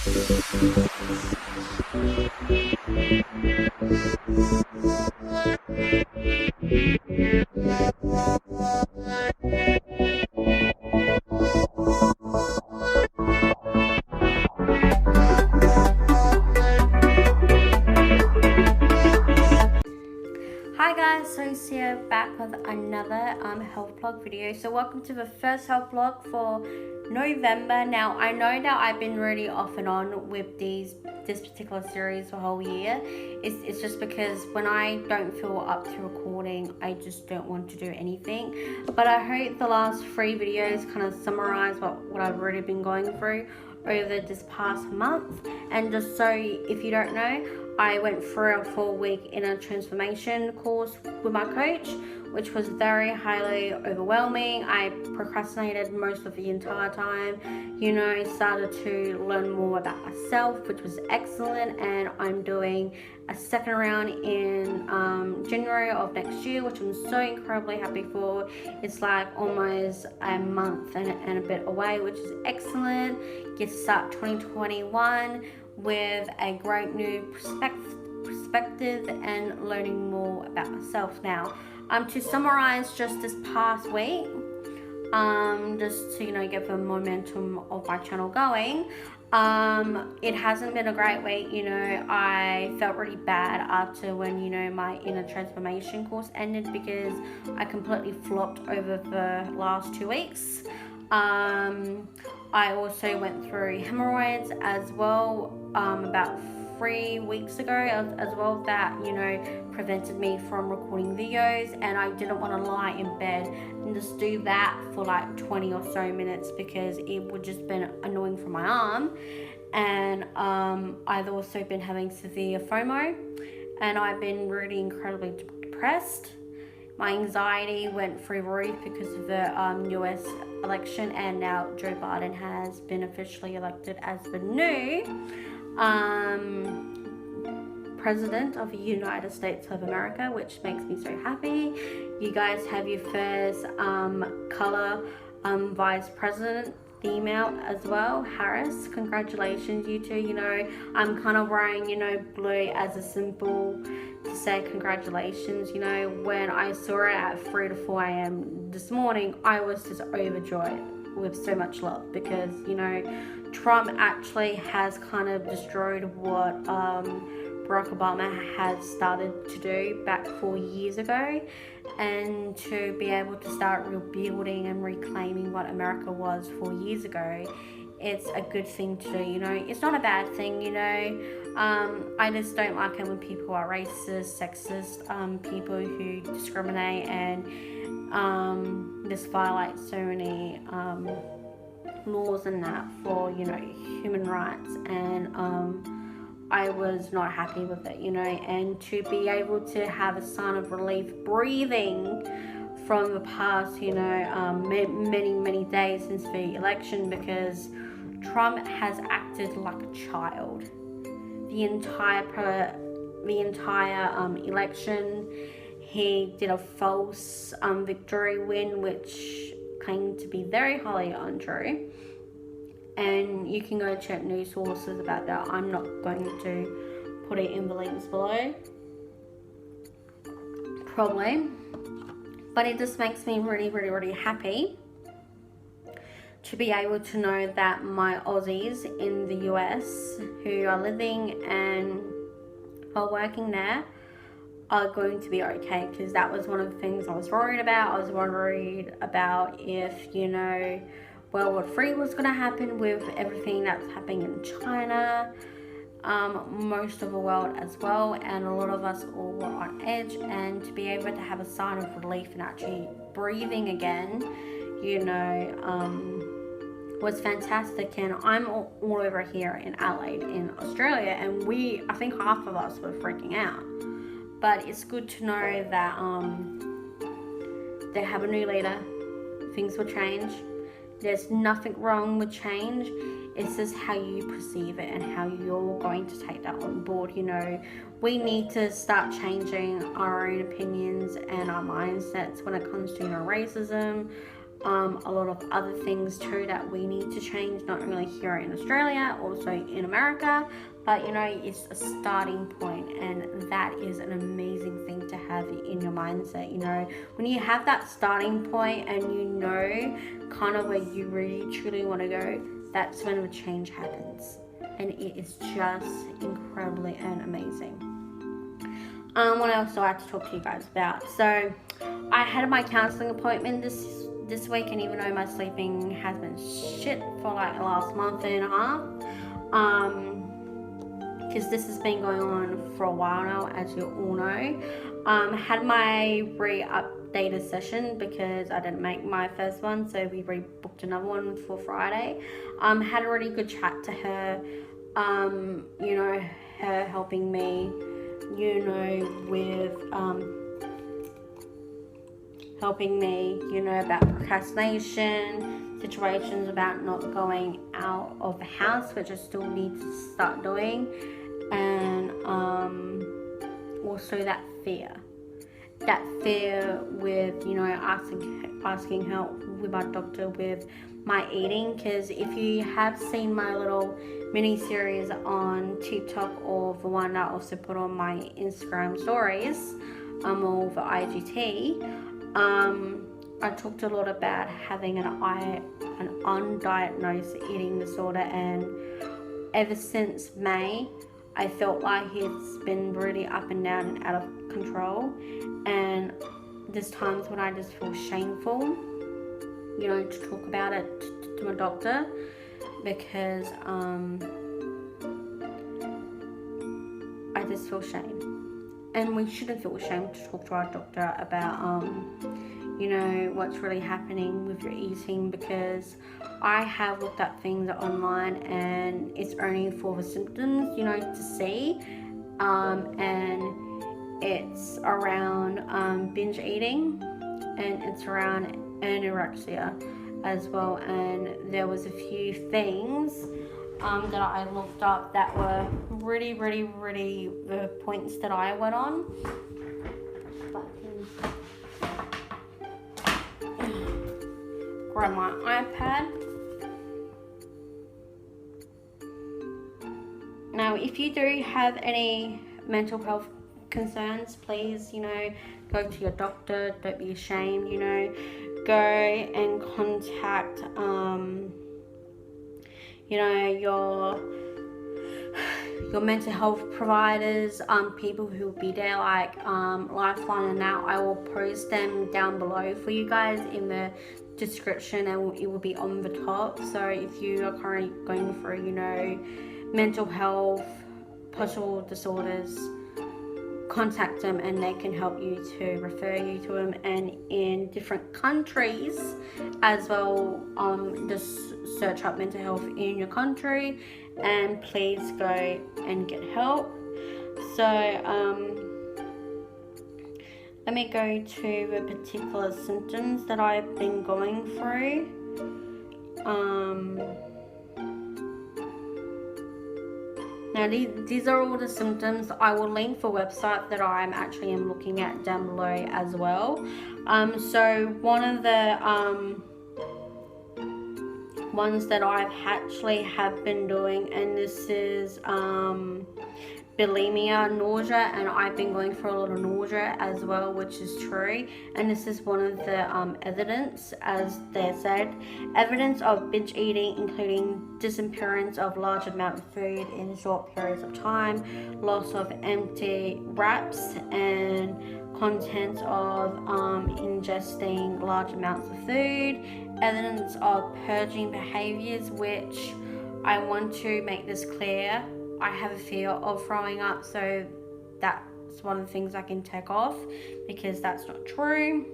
Hi guys, Sophs here, back with another health blog video. So welcome to the first health blog for November. Now I know that I've been really off and on with this particular series the whole year. It's just because when I don't feel up to recording, I just don't want to do anything. But I hope the last 3 videos kind of summarize what I've already been going through over this past month. And just so if you don't know, I went through a 4-week inner transformation course with my coach, which was very highly overwhelming. I procrastinated most of the entire time, started to learn more about myself, which was excellent. And I'm doing a second round in January of next year, which I'm so incredibly happy for. It's like almost a month and a bit away, which is excellent. Get to start 2021 with a great new perspective and learning more about myself. Now, to summarize just this past week, just to get the momentum of my channel going, it hasn't been a great week. I felt really bad after when my inner transformation course ended, because I completely flopped over the last 2 weeks. I also went through hemorrhoids as well, about 3 weeks ago as well, that prevented me from recording videos, and I didn't want to lie in bed and just do that for like 20 or so minutes, because it would just been annoying for my arm. And I've also been having severe FOMO, and I've been really incredibly depressed. My anxiety went through the roof because of the US election, and now Joe Biden has been officially elected as the new President of the United States of America, which makes me so happy. You guys have your first color Vice President female as well, Harris. Congratulations, you two. I'm kind of wearing blue as a symbol to say congratulations. When I saw it at 3 to 4 a.m. this morning, I was just overjoyed with so much love, because Trump actually has kind of destroyed what Barack Obama had started to do back 4 years ago, and to be able to start rebuilding and reclaiming what America was 4 years ago, it's a good thing to do. It's not a bad thing. I just don't like it when people are racist, sexist, people who discriminate and just violate so many laws and that for human rights. And I was not happy with it, and to be able to have a sign of relief breathing from the past, many days since the election, because Trump has acted like a child. The entire election, he did a false victory win, which claimed to be very highly untrue. And you can go check news sources about that. I'm not going to put it in the links below, probably. But it just makes me really, really, really happy to be able to know that my Aussies in the US who are living and are working there are going to be okay, because that was one of the things I was worried about. I was worried about if, World War III was going to happen with everything that's happening in China, most of the world as well, and a lot of us all were on edge. And to be able to have a sign of relief and actually breathing again, was fantastic. And I'm all over here in Adelaide in Australia, and I think half of us were freaking out. But it's good to know that they have a new leader. Things will change. There's nothing wrong with change. It's just how you perceive it and how you're going to take that on board. We need to start changing our own opinions and our mindsets when it comes to racism, a lot of other things too that we need to change, not only here in Australia, also in America. But you know, it's a starting point, and that is an amazing thing to have in your mindset. You know, when you have that starting point and you know kind of where you really truly want to go, that's when the change happens, and it is just incredibly and amazing. What else do I have to talk to you guys about? So I had my counseling appointment this week, and even though my sleeping has been shit for like the last month and a half, because this has been going on for a while now, as you all know. Had my re-updated session because I didn't make my first one, so we rebooked another one for Friday. Had a really good chat to her, you know, her helping me, you know, with helping me, you know, about procrastination, situations about not going out of the house, which I still need to start doing, and also that fear with, you know, asking help with my doctor with my eating. Because if you have seen my little mini series on TikTok, or the one that I also put on my Instagram stories, or the IGT, I talked a lot about having an undiagnosed eating disorder, and ever since May, I felt like it's been really up and down and out of control. And there's times when I just feel shameful, you know, to talk about it to my doctor, because I just feel shame. And we shouldn't feel ashamed to talk to our doctor about, you know, what's really happening with your eating, because I have looked up things online, and it's only for the symptoms, you know, to see, and it's around binge eating, and it's around anorexia as well. And there was a few things that I looked up that were really the points that I went on. Grab my iPad. Now, if you do have any mental health concerns, please, you know, go to your doctor. Don't be ashamed, you know. Go and contact, you know, your mental health providers, people who will be there, like Lifeline and that. I will post them down below for you guys in the description, and it will be on the top. So if you are currently going through, you know, mental health, personal disorders, contact them, and they can help you to refer you to them. And in different countries as well, just search up mental health in your country, and please go and get help. So let me go to the particular symptoms that I've been going through. Now these are all the symptoms. I will link the website that I am looking at down below as well. So one of the ones that I've actually have been doing, and this is bulimia, nausea, and I've been going through a lot of nausea as well, which is true. And this is one of the evidence, as they said, evidence of binge eating, including disappearance of large amount of food in short periods of time, loss of empty wraps, and contents of ingesting large amounts of food, evidence of purging behaviors, which I want to make this clear. I have a fear of throwing up, so that's one of the things I can take off, because that's not true.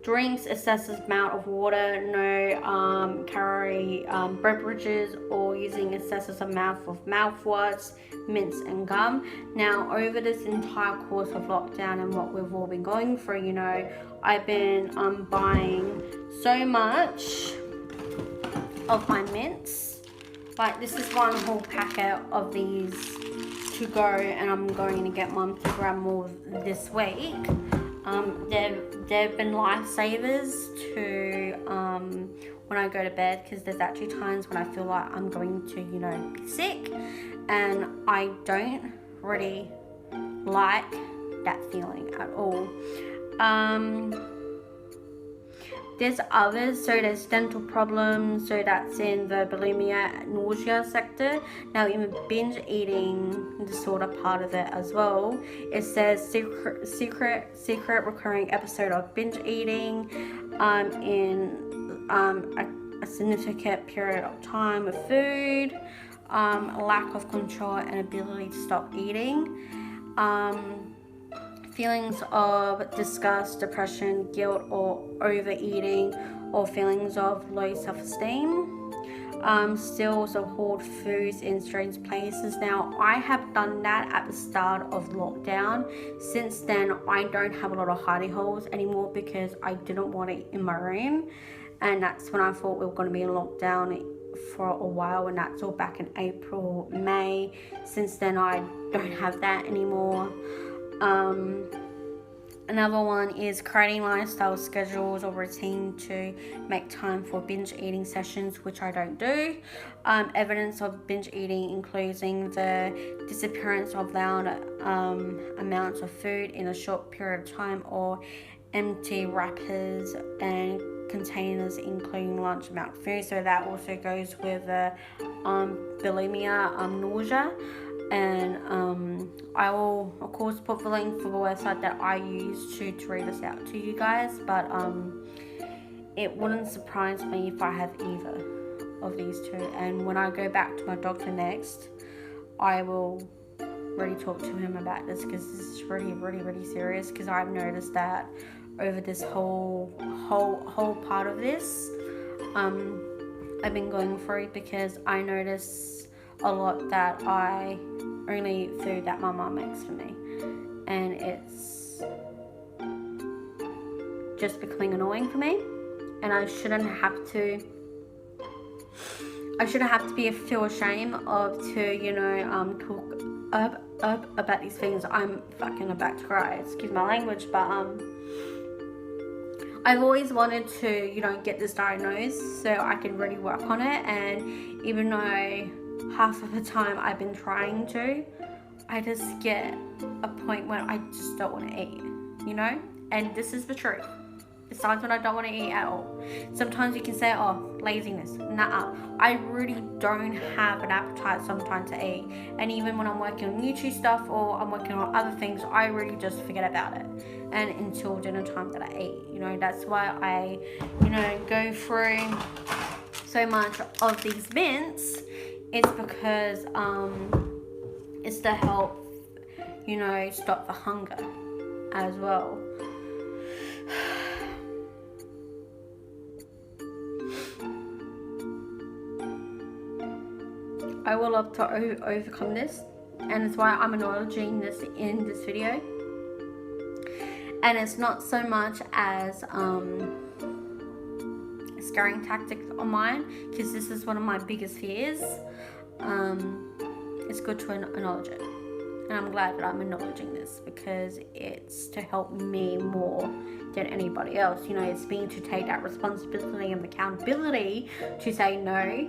Drinks, excessive amount of water, no calorie beverages, or using excessive amount of mouthwash, mints and gum. Now, over this entire course of lockdown and what we've all been going through, you know, I've been buying so much of my mints. Like, this is one whole packet of these to go, and I'm going to get Mum to grab more this week. They've been lifesavers to when I go to bed, because there's actually times when I feel like I'm going to, you know, be sick, and I don't really like that feeling at all. There's others, so there's dental problems, so that's in the bulimia nausea sector. Now in the binge eating disorder part of it as well, it says secret recurring episode of binge eating in a significant period of time with food, lack of control and ability to stop eating, feelings of disgust, depression, guilt or overeating, or feelings of low self-esteem. Still also hold foods in strange places. Now I have done that at the start of lockdown. Since then I don't have a lot of hidey holes anymore because I didn't want to eat in my room, and that's when I thought we were going to be in lockdown for a while, and that's all back in April, May. Since then I don't have that anymore. Another one is creating lifestyle schedules or routine to make time for binge eating sessions, which I don't do. Evidence of binge eating including the disappearance of loud amounts of food in a short period of time, or empty wrappers and containers including large amount of food. So that also goes with the bulimia nausea. And I will of course put the link for the website that I use to read this out to you guys, but it wouldn't surprise me if I have either of these two. And when I go back to my doctor next, I will really talk to him about this, because this is really serious, because I've noticed that over this whole part of this I've been going through, because I notice a lot that I only eat food that my mom makes for me, and it's just becoming annoying for me, and I shouldn't have to feel ashamed of to, you know, talk about these things. I'm fucking about to cry, excuse my language, but I've always wanted to, you know, get this diagnosed so I can really work on it, and even though half of the time I've been trying to, I just get a point where I just don't want to eat, you know? And this is the truth. There's times when I don't want to eat at all. Sometimes you can say, oh, laziness. Nah, I really don't have an appetite sometimes to eat. And even when I'm working on YouTube stuff or I'm working on other things, I really just forget about it. And until dinner time that I eat, you know, that's why I, you know, go through so much of these mints. It's because it's to help, you know, stop the hunger as well. I will love to overcome this, and that's why I'm acknowledging this in this video. And it's not so much as scaring tactics on mine, because this is one of my biggest fears. It's good to acknowledge it, and I'm glad that I'm acknowledging this, because it's to help me more than anybody else. You know, it's me to take that responsibility and accountability to say, no,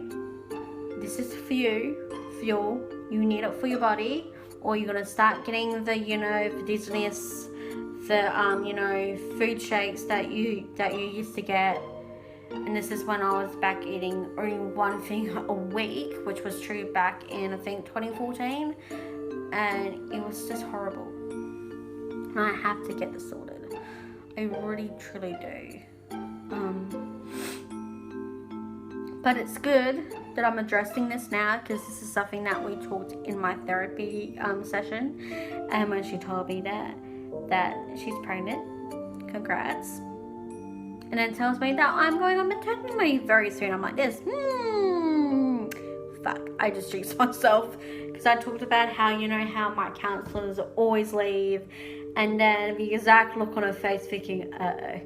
this is for you, fuel, you need it for your body, or you're gonna start getting the, you know, the dizziness, the you know, food shakes that you used to get. And this is when I was back eating only one thing a week, which was true back in, I think, 2014. And it was just horrible. And I have to get this sorted. I really, truly do. But it's good that I'm addressing this now, because this is something that we talked in my therapy session. And when she told me that she's pregnant, congrats. And then tells me that I'm going on maternity leave very soon. I'm like this, fuck, I just jinxed myself. Because I talked about how, you know, how my counselors always leave. And then the exact look on her face thinking, uh-oh.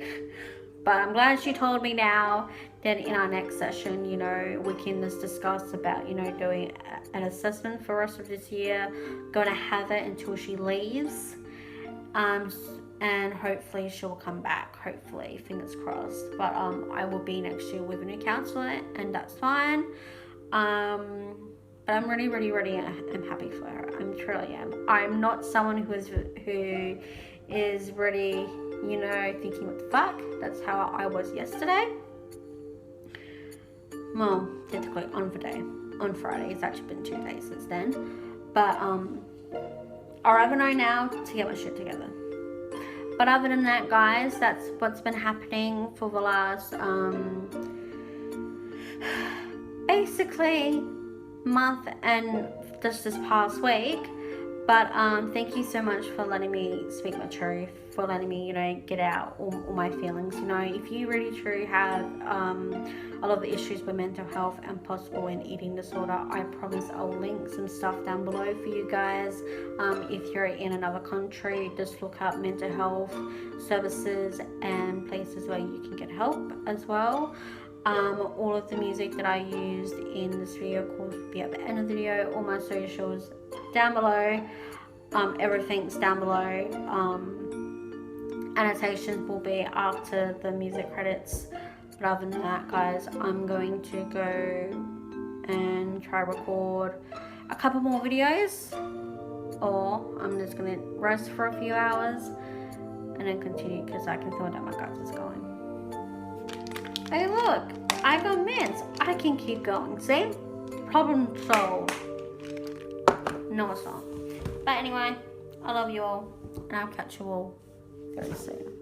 But I'm glad she told me now. Then in our next session, you know, we can just discuss about, you know, doing an assessment for the rest of this year. Gonna have it until she leaves. and hopefully she'll come back, hopefully, fingers crossed. But I will be next year with a new counselor, and that's fine. But I'm really I'm happy for her. I'm truly am. I'm not someone who is really, you know, thinking what the fuck. That's how I was yesterday. Well, technically on Friday. It's actually been 2 days since then. But I rather know now to get my shit together. But other than that, guys, that's what's been happening for the last basically month and just this past week. But thank you so much for letting me speak my truth, for letting me, you know, get out all my feelings. You know, if you really truly have a lot of the issues with mental health and possible in eating disorder, I promise I'll link some stuff down below for you guys. If you're in another country, just look up mental health services and places where you can get help as well. All of the music that I used in this video, of course, will be at the end of the video. All my socials down below. Everything's down below. Annotations will be after the music credits. But other than that, guys, I'm going to go and try record a couple more videos, or I'm just going to rest for a few hours and then continue, because I can feel that my guts is going. Hey, look, I got mints. I can keep going. See? Problem solved. No, it's not. But anyway, I love you all, and I'll catch you all very soon.